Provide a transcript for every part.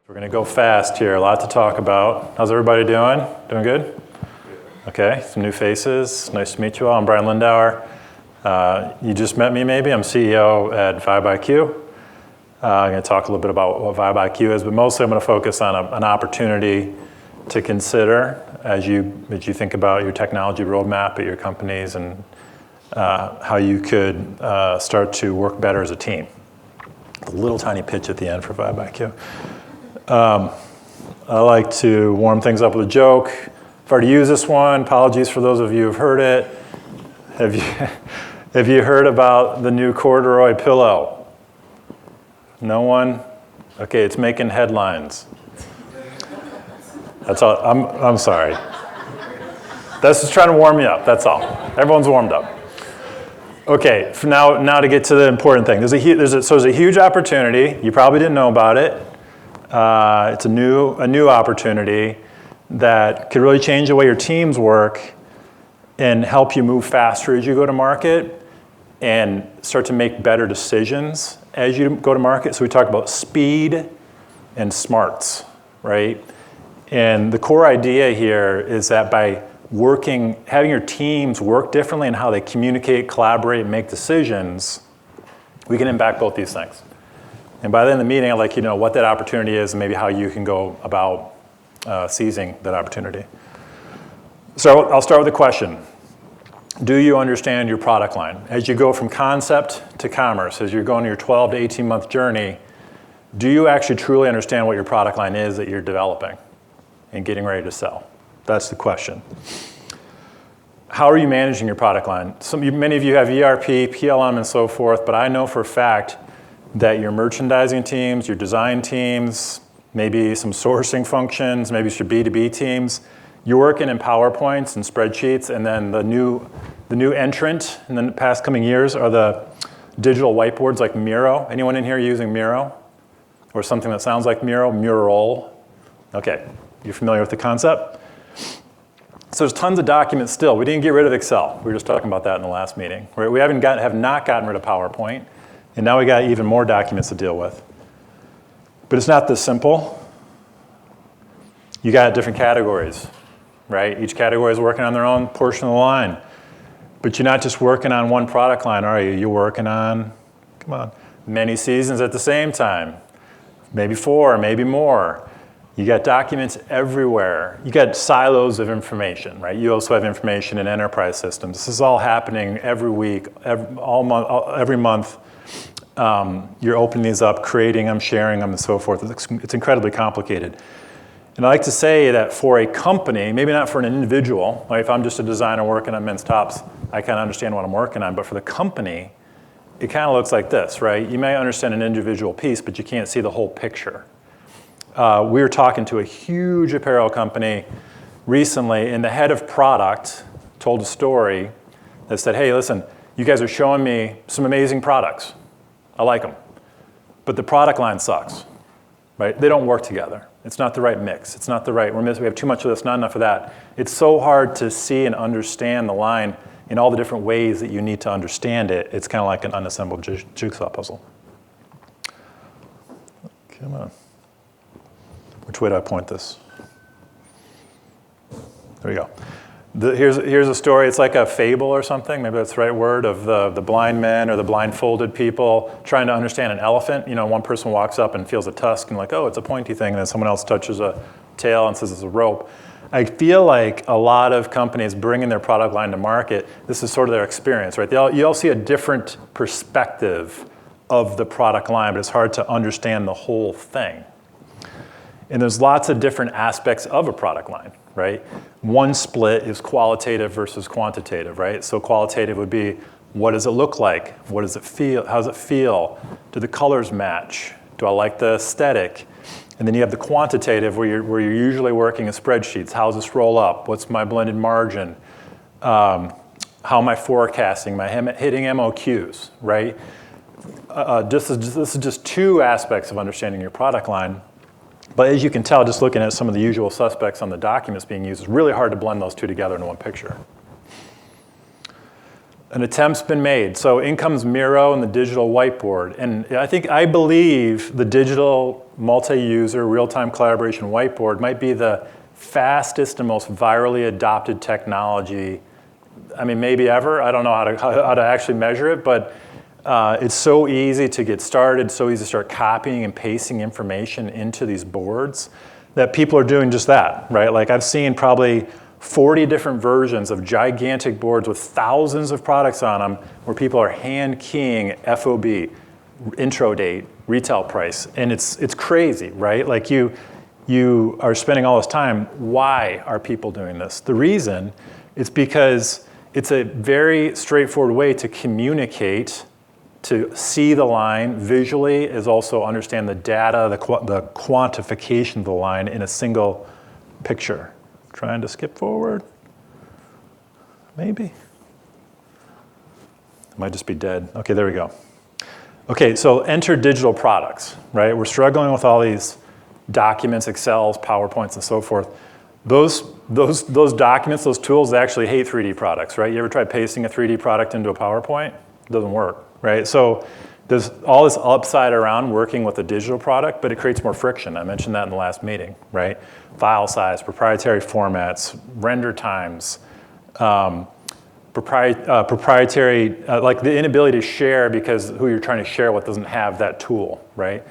We're going to go fast here, a lot to talk about. How's everybody doing? Doing good? Okay, some new faces. Nice to meet you all. I'm Brian Lindauer. You just met me maybe. I'm CEO at VibeIQ. I'm going to talk a little bit about what VibeIQ is, but mostly I'm going to focus on an opportunity to consider as you think about your technology roadmap at your companies and how you could start to work better as a team. A little tiny pitch at the end for VibeIQ. I like to warm things up with a joke. I've already used this one. Apologies for those of you who've heard it. Have you heard about the new corduroy pillow? No one? Okay, it's making headlines. That's all. I'm sorry. That's just trying to warm you up. That's all. Everyone's warmed up. Okay, now to get to the important thing. There's a huge opportunity. You probably didn't know about it. It's a new opportunity that could really change the way your teams work and help you move faster as you go to market and start to make better decisions as you go to market. So we talk about speed and smarts, right? And the core idea here is that by having your teams work differently in how they communicate, collaborate, and make decisions, we can impact both these things. And by the end of the meeting, I'd like you to know what that opportunity is and maybe how you can go about seizing that opportunity. So I'll start with a question. Do you understand your product line? As you go from concept to commerce, as you're going your 12 to 18-month journey, do you actually truly understand what your product line is that you're developing and getting ready to sell? That's the question. How are you managing your product line? Many of you have ERP, PLM, and so forth, but I know for a fact that your merchandising teams, your design teams, maybe some sourcing functions, maybe it's your B2B teams, you're working in PowerPoints and spreadsheets, and then the new entrant in the past coming years are the digital whiteboards like Miro. Anyone in here using Miro? Or something that sounds like Miro? Mural. Okay, you're familiar with the concept? So there's tons of documents still. We didn't get rid of Excel. We were just talking about that in the last meeting. We have not gotten rid of PowerPoint. And now we got even more documents to deal with. But it's not this simple. You got different categories, right? Each category is working on their own portion of the line. But you're not just working on one product line, are you? You're working on, many seasons at the same time. Maybe 4, maybe more. You got documents everywhere. You got silos of information, right? You also have information in enterprise systems. This is all happening every week, every month. You're opening these up, creating them, sharing them, and so forth. It's incredibly complicated. And I like to say that for a company, maybe not for an individual, like if I'm just a designer working on men's tops, I kind of understand what I'm working on, but for the company, it kind of looks like this, right? You may understand an individual piece, but you can't see the whole picture. We were talking to a huge apparel company recently, and the head of product told a story that said, hey, listen, you guys are showing me some amazing products. I like them. But the product line sucks, right? They don't work together. It's not the right mix. It's not the right, we have too much of this, not enough of that. It's so hard to see and understand the line in all the different ways that you need to understand it. It's kind of like an unassembled jigsaw puzzle. Come on. Which way do I point this? There we go. Here's a story. It's like a fable or something. Maybe that's the right word, of the blind men or the blindfolded people trying to understand an elephant. You know, one person walks up and feels a tusk and like, oh, it's a pointy thing. And then someone else touches a tail and says it's a rope. I feel like a lot of companies bringing their product line to market, this is sort of their experience, right? You all see a different perspective of the product line, but it's hard to understand the whole thing. And there's lots of different aspects of a product line, right? One split is qualitative versus quantitative, right? So qualitative would be, what does it look like? What does it feel? How does it feel? Do the colors match? Do I like the aesthetic? And then you have the quantitative where you're usually working in spreadsheets. How does this roll up? What's my blended margin? How am I forecasting? Am I hitting MOQs, right? This is just two aspects of understanding your product line. But as you can tell, just looking at some of the usual suspects on the documents being used, it's really hard to blend those two together into one picture. An attempt's been made. So in comes Miro and the digital whiteboard. And I believe the digital multi-user real-time collaboration whiteboard might be the fastest and most virally adopted technology, I mean, maybe ever. I don't know how to actually measure it, but it's so easy to get started, so easy to start copying and pasting information into these boards that people are doing just that, right? Like I've seen probably 40 different versions of gigantic boards with thousands of products on them where people are hand keying FOB, intro date, retail price, and it's crazy, right? Like you are spending all this time. Why are people doing this? The reason is because it's a very straightforward way to communicate, to see the line visually, is also understand the data, the quantification of the line in a single picture. Trying to skip forward. Maybe. It might just be dead. Okay, there we go. Okay, so enter digital products, right? We're struggling with all these documents, Excels, PowerPoints, and so forth. Those documents, those tools, they actually hate 3D products, right? You ever try pasting a 3D product into a PowerPoint? It doesn't work, right? So there's all this upside around working with a digital product, but it creates more friction. I mentioned that in the last meeting, right? File size, proprietary formats, render times, proprietary, like the inability to share because who you're trying to share with doesn't have that tool, right?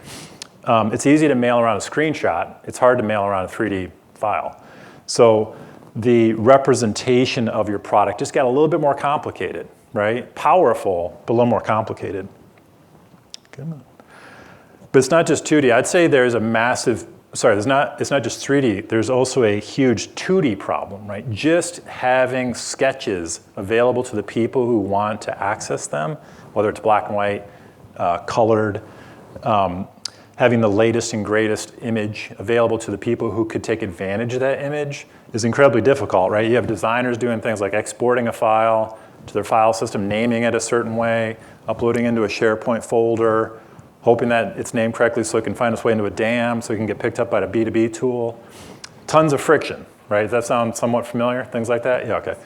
It's easy to mail around a screenshot. It's hard to mail around a 3D file. So the representation of your product just got a little bit more complicated, right? Powerful, but a little more complicated. But it's not just 2D. I'd say there's a massive, it's not just 3D. There's also a huge 2D problem, right? Just having sketches available to the people who want to access them, whether it's black and white, colored, having the latest and greatest image available to the people who could take advantage of that image is incredibly difficult, right? You have designers doing things like exporting a file to their file system, naming it a certain way, uploading into a SharePoint folder, hoping that it's named correctly so it can find its way into a DAM so it can get picked up by a B2B tool. Tons of friction, right? Does that sound somewhat familiar? Things like that? Yeah, okay.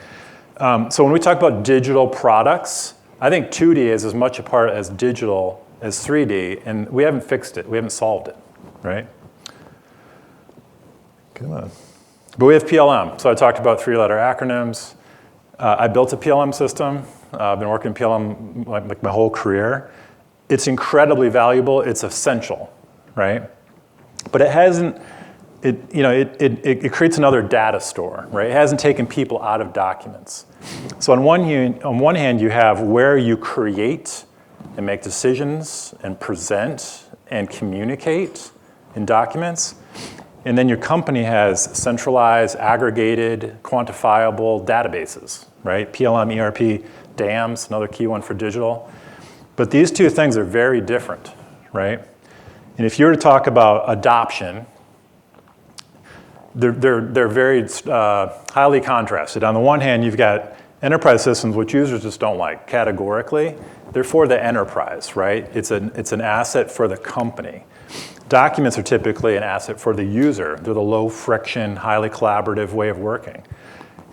So when we talk about digital products, I think 2D is as much a part as digital as 3D, and we haven't fixed it. We haven't solved it, right? Come on. But we have PLM. So I talked about 3-letter acronyms. I built a PLM system. I've been working in PLM like my whole career. It's incredibly valuable. It's essential, right? But it hasn't, it creates another data store, right? It hasn't taken people out of documents. So on one hand, you have where you create and make decisions and present and communicate in documents. And then your company has centralized, aggregated, quantifiable databases, right? PLM, ERP, DAMs, another key one for digital. But these two things are very different, right? And if you were to talk about adoption, they're very highly contrasted. On the one hand, you've got enterprise systems, which users just don't like categorically. They're for the enterprise, right? It's an asset for the company. Documents are typically an asset for the user. They're the low friction, highly collaborative way of working.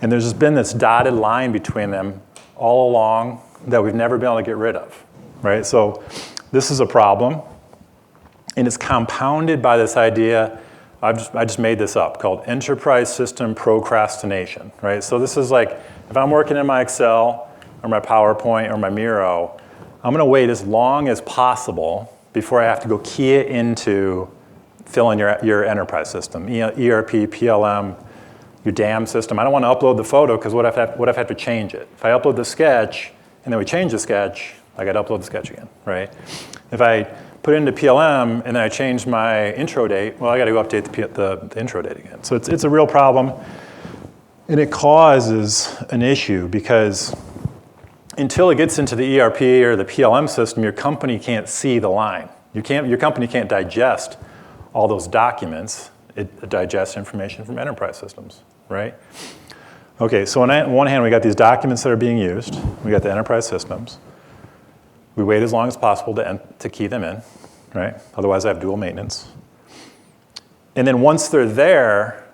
And there's just been this dotted line between them all along that we've never been able to get rid of, right? So this is a problem, and it's compounded by this idea, I just made this up, called enterprise system procrastination, right? So this is like, if I'm working in my Excel or my PowerPoint or my Miro, I'm gonna wait as long as possible before I have to go key it into fill in your enterprise system, ERP, PLM, your DAM system. I don't want to upload the photo because what if I have to change it? If I upload the sketch and then we change the sketch, I got to upload the sketch again, right? If I put it into PLM and then I change my intro date, well, I got to go update the intro date again. So it's a real problem, and it causes an issue because until it gets into the ERP or the PLM system, your company can't see the line. Your company can't digest all those documents. It digests information from enterprise systems, right? Okay, so on one hand, we got these documents that are being used. We got the enterprise systems. We wait as long as possible to key them in, right? Otherwise, I have dual maintenance. And then once they're there,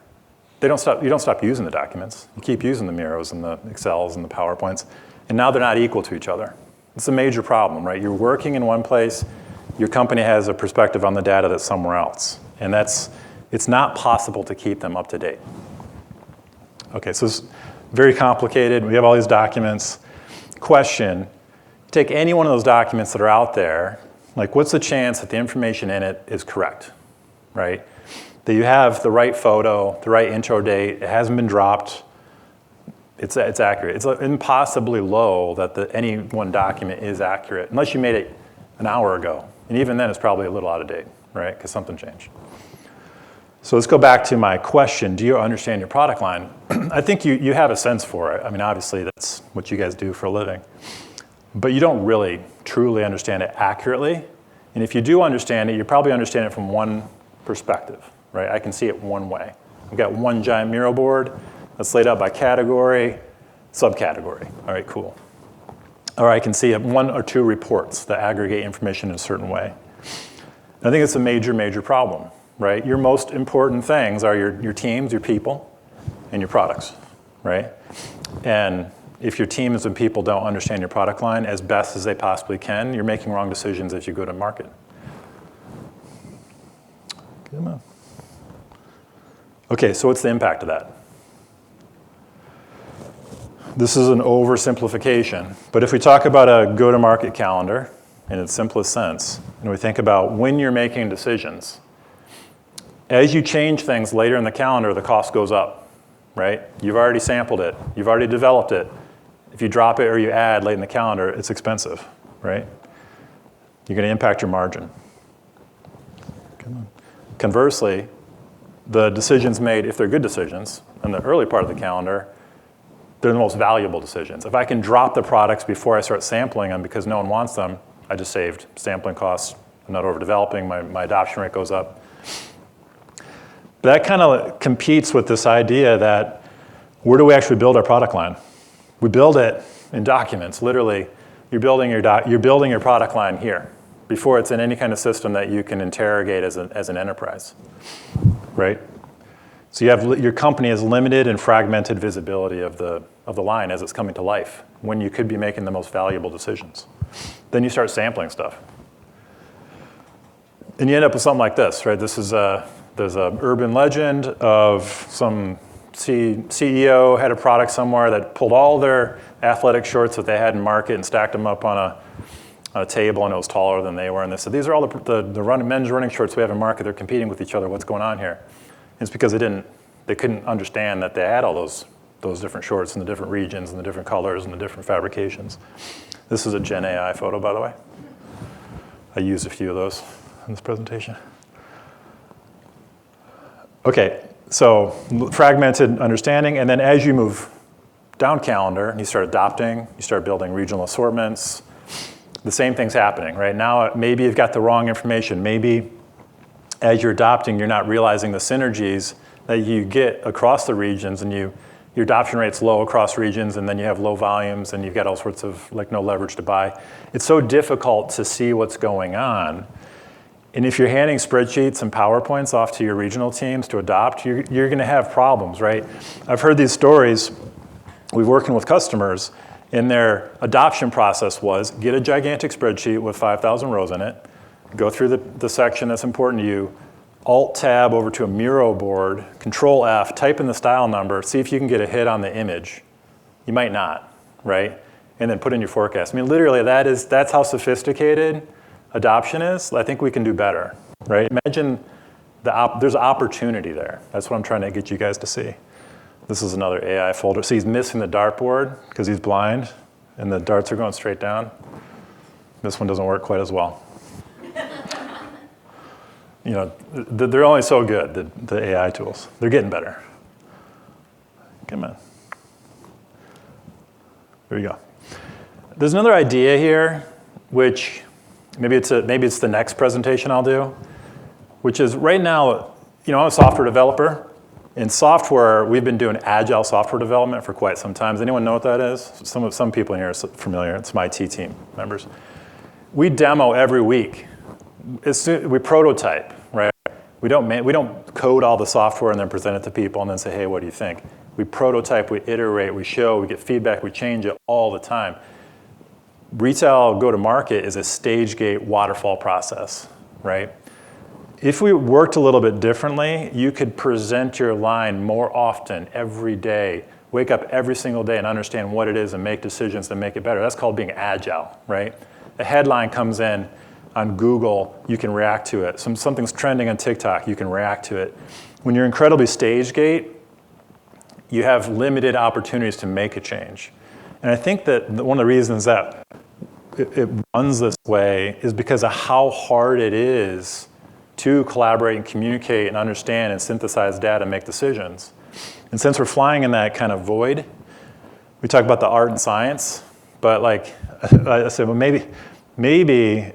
you don't stop using the documents. You keep using the Miros and the Excels and the PowerPoints. and now they're not equal to each other. It's a major problem, right? You're working in one place, your company has a perspective on the data that's somewhere else, and it's not possible to keep them up to date. Okay, so it's very complicated. We have all these documents. Question, take any one of those documents that are out there, like what's the chance that the information in it is correct, right? That you have the right photo, the right intro date, it hasn't been dropped, it's accurate. It's impossibly low that any one document is accurate, unless you made it an hour ago. And even then, it's probably a little out of date, right? Because something changed. So let's go back to my question. Do you understand your product line? I think you have a sense for it. I mean, obviously, that's what you guys do for a living. But you don't really, truly understand it accurately. And if you do understand it, you probably understand it from one perspective, right? I can see it one way. We've got one giant Miro board that's laid out by category, subcategory. All right, cool. Or I can see one or two reports that aggregate information in a certain way. And I think it's a major, major problem, right? Your most important things are your teams, your people, and your products, right? And if your teams and people don't understand your product line as best as they possibly can, you're making wrong decisions as you go to market. Come on. Okay, so what's the impact of that? This is an oversimplification, but if we talk about a go-to-market calendar in its simplest sense, and we think about when you're making decisions, as you change things later in the calendar, the cost goes up, right? You've already sampled it. You've already developed it. If you drop it or you add late in the calendar, it's expensive, right? You're going to impact your margin. Come on. Conversely, the decisions made, if they're good decisions, in the early part of the calendar, they're the most valuable decisions. If I can drop the products before I start sampling them because no one wants them, I just saved sampling costs. I'm not overdeveloping. My adoption rate goes up. But that kind of competes with this idea that where do we actually build our product line? We build it in documents. Literally, you're building your product line here before it's in any kind of system that you can interrogate as an enterprise, right? So your company has limited and fragmented visibility of the line as it's coming to life when you could be making the most valuable decisions. Then you start sampling stuff. And you end up with something like this, right? There's an urban legend of some CEO had a product somewhere that pulled all their athletic shorts that they had in market and stacked them up on a table, and it was taller than they were. And they said, these are all the men's running shorts we have in market. They're competing with each other. What's going on here? It's because they couldn't understand that they had all those different shorts in the different regions and the different colors and the different fabrications. This is a Gen AI photo, by the way. I used a few of those in this presentation. Okay, so fragmented understanding, and then as you move down calendar and you start adopting, you start building regional assortments, the same thing's happening, right? Now maybe you've got the wrong information. Maybe as you're adopting, you're not realizing the synergies that you get across the regions, and your adoption rate's low across regions, and then you have low volumes, and you've got all sorts of no leverage to buy. It's so difficult to see what's going on. And if you're handing spreadsheets and PowerPoints off to your regional teams to adopt, you're going to have problems, right? I've heard these stories. We're working with customers, and their adoption process was get a gigantic spreadsheet with 5,000 rows in it, go through the section that's important to you, Alt-Tab over to a Miro board, Control-F, type in the style number, see if you can get a hit on the image. You might not, right? And then put in your forecast. I mean, literally, that's how sophisticated adoption is. I think we can do better, right? Imagine there's opportunity there. That's what I'm trying to get you guys to see. This is another AI folder. See, he's missing the dartboard because he's blind, and the darts are going straight down. This one doesn't work quite as well. They're only so good, the AI tools. They're getting better. Come on. There you go. There's another idea here, which maybe it's the next presentation I'll do, which is right now, I'm a software developer. In software, we've been doing agile software development for quite some time. Does anyone know what that is? Some people in here are familiar. It's my IT team members. We demo every week. We prototype, right? We don't code all the software and then present it to people and then say, hey, what do you think? We prototype, we iterate, we show, we get feedback, we change it all the time. Retail go-to-market is a stage gate waterfall process, right? If we worked a little bit differently, you could present your line more often, every day, wake up every single day and understand what it is and make decisions that make it better. That's called being agile, right? A headline comes in on Google, you can react to it. Something's trending on TikTok, you can react to it. When you're incredibly stage gate, you have limited opportunities to make a change. And I think that one of the reasons that it runs this way is because of how hard it is to collaborate and communicate and understand and synthesize data and make decisions. And since we're flying in that kind of void, we talk about the art and science, but like I said, well, maybe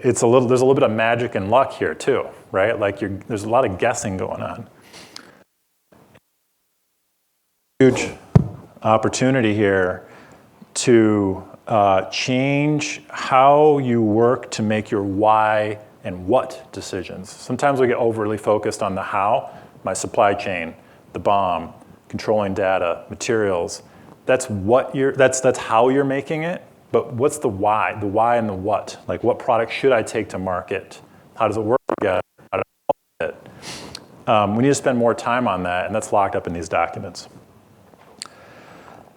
there's a little bit of magic and luck here too, right? Like there's a lot of guessing going on. Huge opportunity here to change how you work to make your why and what decisions. Sometimes we get overly focused on the how, my supply chain, the BOM, controlling data, materials. That's how you're making it, but what's the why and the what? Like what product should I take to market? How does it work together? How do I it? We need to spend more time on that, and that's locked up in these documents.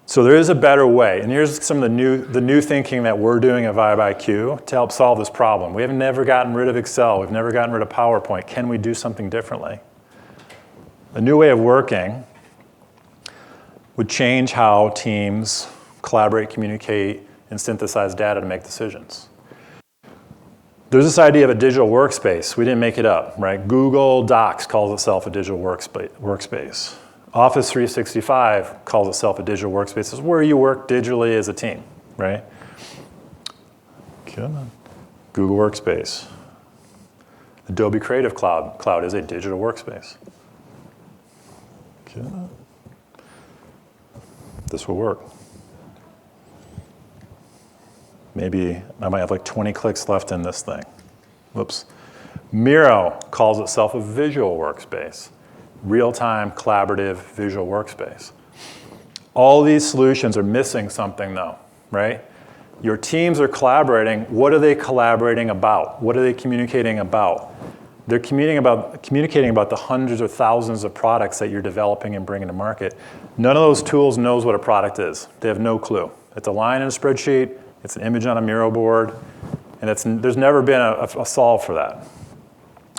So there is a better way, and here's some of the new thinking that we're doing at VibeIQ to help solve this problem. We have never gotten rid of Excel. We've never gotten rid of PowerPoint. Can we do something differently? A new way of working would change how teams collaborate, communicate, and synthesize data to make decisions. There's this idea of a digital workspace. We didn't make it up, right? Google Docs calls itself a digital workspace. Office 365 calls itself a digital workspace. It's where you work digitally as a team, right? Come on. Google Workspace. Adobe Creative Cloud is a digital workspace. Come on. This will work. Maybe I might have like 20 clicks left in this thing. Whoops. Miro calls itself a visual workspace. Real-time, collaborative, visual workspace. All these solutions are missing something though, right? Your teams are collaborating. What are they collaborating about? What are they communicating about? They're communicating about the hundreds or thousands of products that you're developing and bringing to market. None of those tools knows what a product is. They have no clue. It's a line in a spreadsheet, it's an image on a Miro board, and there's never been a solve for that.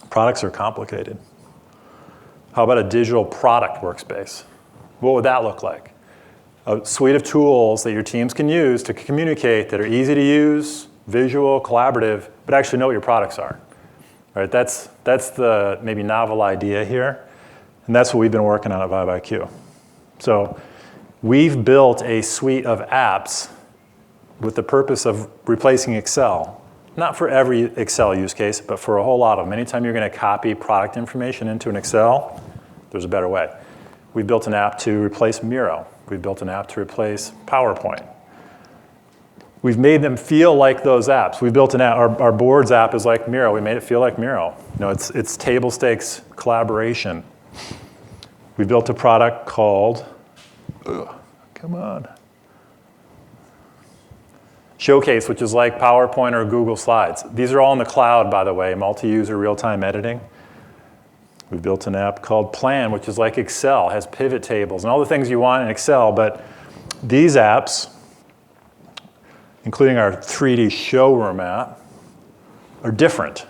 Products are complicated. How about a digital product workspace? What would that look like? A suite of tools that your teams can use to communicate that are easy to use, visual, collaborative, but actually know what your products are. Right? That's the maybe novel idea here, and that's what we've been working on at VibeIQ. So we've built a suite of apps with the purpose of replacing Excel. Not for every Excel use case, but for a whole lot of them. Anytime you're going to copy product information into an Excel, there's a better way. We built an app to replace Miro. We built an app to replace PowerPoint. We've made them feel like those apps. We built an app. Our boards app is like Miro. We made it feel like Miro. It's table stakes collaboration. We built a product called, come on, Showcase, which is like PowerPoint or Google Slides. These are all in the cloud, by the way, multi-user real-time editing. We built an app called Plan, which is like Excel, has pivot tables and all the things you want in Excel, but these apps, including our 3D showroom app, are different,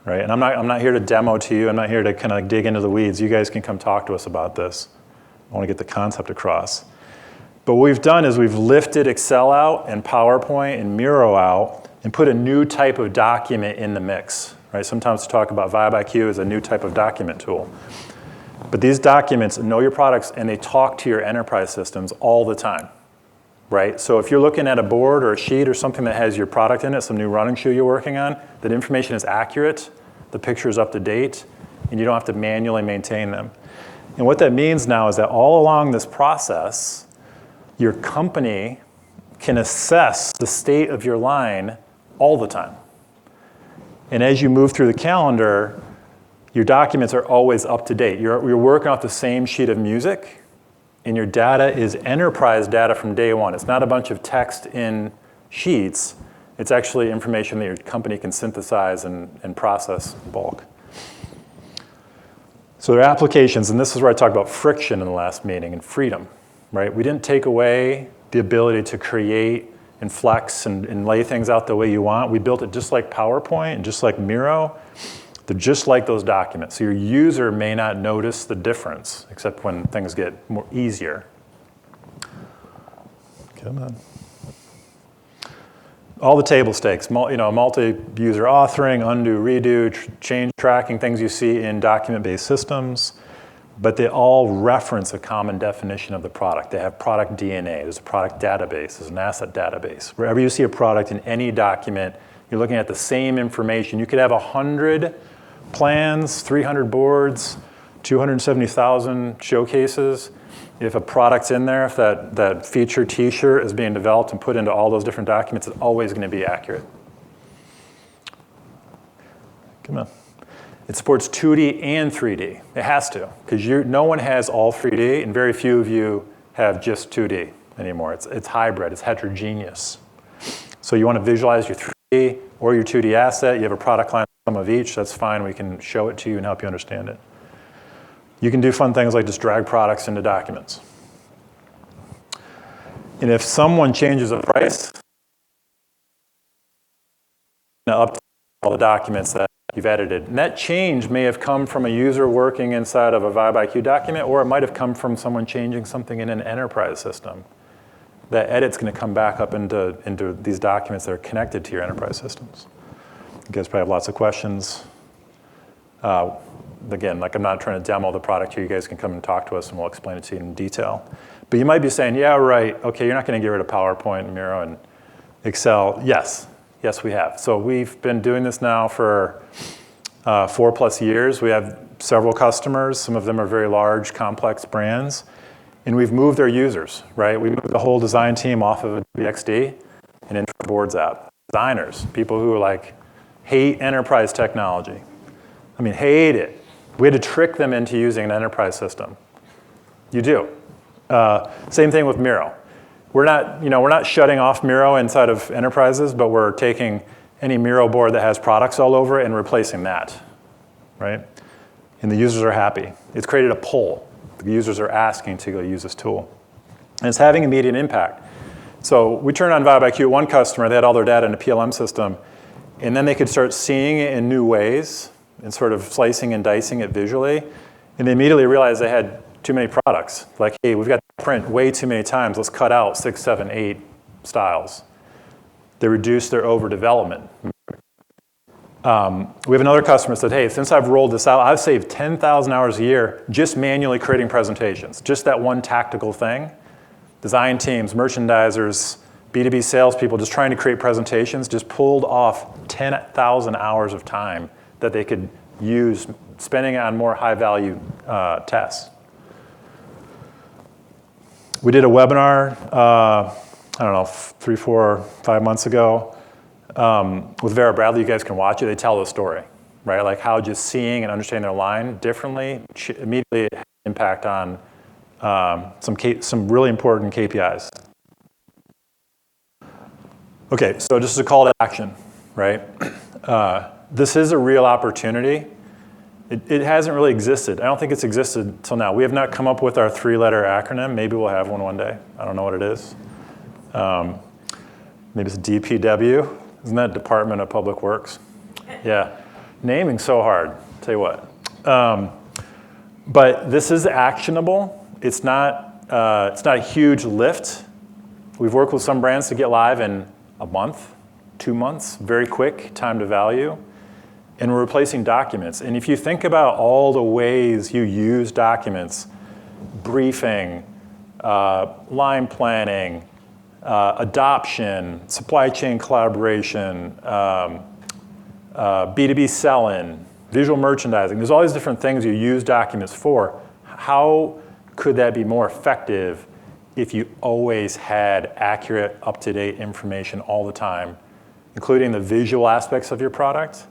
right? And I'm not here to demo to you. I'm not here to kind of dig into the weeds. You guys can come talk to us about this. I want to get the concept across. But what we've done is we've lifted Excel out and PowerPoint and Miro out and put a new type of document in the mix, right? Sometimes we talk about VibeIQ as a new type of document tool. But these documents know your products and they talk to your enterprise systems all the time, right? So if you're looking at a board or a sheet or something that has your product in it, some new running shoe you're working on, that information is accurate, the picture is up to date, and you don't have to manually maintain them. And what that means now is that all along this process, your company can assess the state of your line all the time. And as you move through the calendar, your documents are always up to date. You're working off the same sheet of music, and your data is enterprise data from day one. It's not a bunch of text in sheets. It's actually information that your company can synthesize and process in bulk. So there are applications, and this is where I talked about friction in the last meeting and freedom, right? We didn't take away the ability to create and flex and lay things out the way you want. We built it just like PowerPoint and just like Miro. They're just like those documents. So your user may not notice the difference, except when things get more easier. Come on. All the table stakes, multi-user authoring, undo, redo, change tracking, things you see in document-based systems, but they all reference a common definition of the product. They have product DNA, there's a product database, there's an asset database. Wherever you see a product in any document, you're looking at the same information. You could have 100 plans, 300 boards, 270,000 showcases. If a product's in there, if that feature t-shirt is being developed and put into all those different documents, it's always going to be accurate. Come on. It supports 2D and 3D. It has to, because no one has all 3D, and very few of you have just 2D anymore. It's hybrid, it's heterogeneous. So you want to visualize your 3D or your 2D asset. You have a product line, some of each, that's fine. We can show it to you and help you understand it. You can do fun things like just drag products into documents. And if someone changes a price, up to all the documents that you've edited. And that change may have come from a user working inside of a VibeIQ document, or it might have come from someone changing something in an enterprise system. That edit's going to come back up into these documents that are connected to your enterprise systems. You guys probably have lots of questions. Again, like I'm not trying to demo the product here. You guys can come and talk to us and we'll explain it to you in detail. But you might be saying, yeah, right, okay, you're not going to get rid of PowerPoint, Miro, and Excel. Yes, we have. So we've been doing this now for 4+ years. We have several customers. Some of them are very large, complex brands. And we've moved their users, right? We moved the whole design team off of XD and into our Boards app. Designers, people who hate enterprise technology. I mean, hate it. We had to trick them into using an enterprise system. You do. Same thing with Miro. We're not shutting off Miro inside of enterprises, but we're taking any Miro board that has products all over it and replacing that, right? And the users are happy. It's created a pull. The users are asking to go use this tool. And it's having immediate impact. So we turned on VibeIQ, one customer, they had all their data in a PLM system, and then they could start seeing it in new ways and sort of slicing and dicing it visually. And they immediately realized they had too many products. Like, hey, we've got to print way too many times. Let's cut out 6, 7, 8 styles. They reduced their overdevelopment. We have another customer that said, hey, since I've rolled this out, I've saved 10,000 hours a year just manually creating presentations. Just that one tactical thing. Design teams, merchandisers, B2B salespeople just trying to create presentations just pulled off 10,000 hours of time that they could use spending on more high-value tests. We did a webinar, I don't know, 3, 4, 5 months ago with Vera Bradley. You guys can watch it. They tell the story, right? Like how just seeing and understanding their line differently immediately had an impact on some really important KPIs. Okay, so just a call to action, right? This is a real opportunity. It hasn't really existed. I don't think it's existed till now. We have not come up with our 3-letter acronym. Maybe we'll have one day. I don't know what it is. Maybe it's DPW. Isn't that Department of Public Works? Yeah. Naming's so hard, tell you what. But this is actionable. It's not a huge lift. We've worked with some brands to get live in a month, 2 months, very quick time to value. And we're replacing documents. And if you think about all the ways you use documents, briefing, line planning, adoption, supply chain collaboration, B2B sell-in, visual merchandising, there's all these different things you use documents for. How could that be more effective if you always had accurate, up-to-date information all the time, including the visual aspects of your product?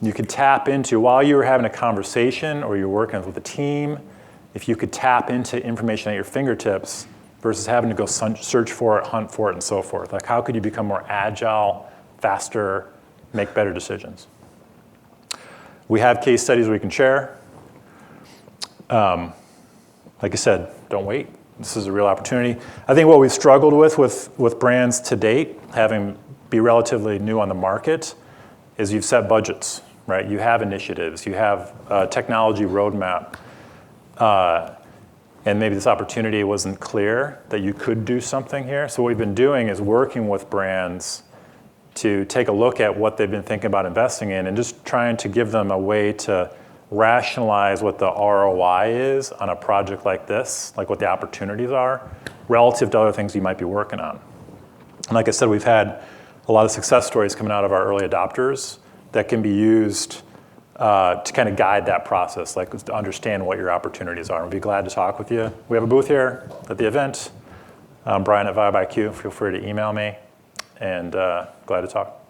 You could tap into, while you were having a conversation or you're working with a team, if you could tap into information at your fingertips versus having to go search for it, hunt for it, and so forth? Like, how could you become more agile, faster, make better decisions? We have case studies we can share. Like I said, don't wait. This is a real opportunity. I think what we've struggled with brands to date, having be relatively new on the market, is you've set budgets, right? You have initiatives, you have a technology roadmap, and maybe this opportunity wasn't clear that you could do something here. So what we've been doing is working with brands to take a look at what they've been thinking about investing in and just trying to give them a way to rationalize what the ROI is on a project like this, like what the opportunities are, relative to other things you might be working on. And like I said, we've had a lot of success stories coming out of our early adopters that can be used to kind of guide that process, like to understand what your opportunities are. We'd be glad to talk with you. We have a booth here at the event. Brian at VibeIQ, feel free to email me, and glad to talk.